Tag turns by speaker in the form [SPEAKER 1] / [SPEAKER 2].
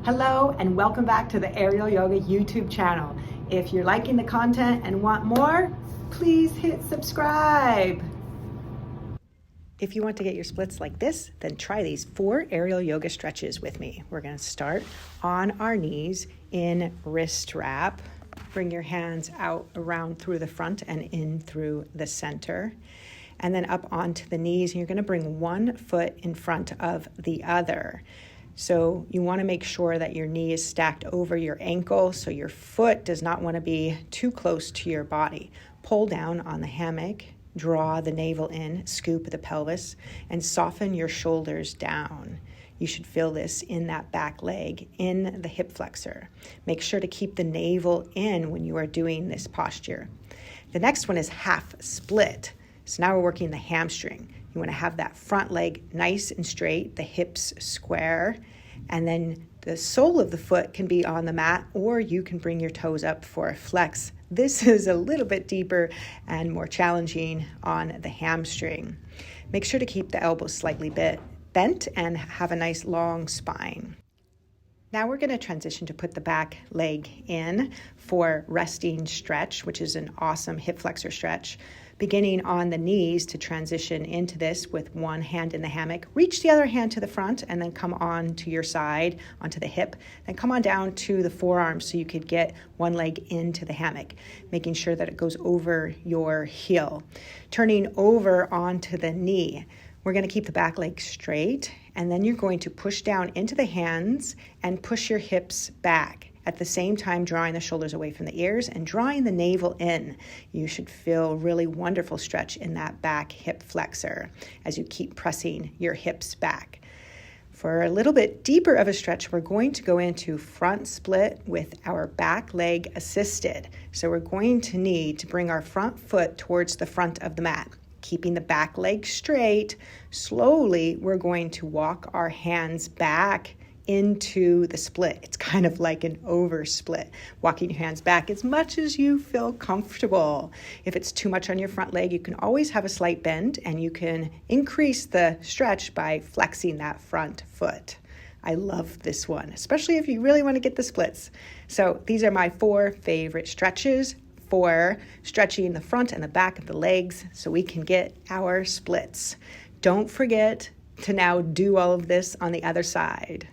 [SPEAKER 1] Hello and welcome back to the AIReal Yoga YouTube channel. If you're liking the content and want more, please hit subscribe. If you want to get your splits like this, then try these 4 AIReal yoga stretches with me. We're going to start on our knees in wrist wrap. Bring your hands out around through the front and in through the center. And then up onto the knees, and you're going to bring one foot in front of the other. So you want to make sure that your knee is stacked over your ankle, so your foot does not want to be too close to your body. Pull down on the hammock, draw the navel in, scoop the pelvis, and soften your shoulders down. You should feel this in that back leg, in the hip flexor. Make sure to keep the navel in when you are doing this posture. The next one is half split. So now we're working the hamstring. You want to have that front leg nice and straight, the hips square, and then the sole of the foot can be on the mat, or you can bring your toes up for a flex. This is a little bit deeper and more challenging on the hamstring. Make sure to keep the elbows slightly bent and have a nice long spine. Now we're going to transition to put the back leg in for resting stretch, which is an awesome hip flexor stretch. Beginning on the knees to transition into this with one hand in the hammock. Reach the other hand to the front and then come on to your side, onto the hip. Then come on down to the forearms so you could get one leg into the hammock, making sure that it goes over your heel. Turning over onto the knee. We're going to keep the back leg straight, and then you're going to push down into the hands and push your hips back. At the same time, drawing the shoulders away from the ears and drawing the navel in. You should feel really wonderful stretch in that back hip flexor as you keep pressing your hips back. For a little bit deeper of a stretch, we're going to go into front split with our back leg assisted. So we're going to need to bring our front foot towards the front of the mat. Keeping the back leg straight, slowly we're going to walk our hands back into the split. It's kind of like an over split, walking your hands back as much as you feel comfortable. If it's too much on your front leg, you can always have a slight bend, and you can increase the stretch by flexing that front foot. I love this one, especially if you really want to get the splits. So these are my 4 favorite stretches for stretching the front and the back of the legs so we can get our splits. Don't forget to now do all of this on the other side.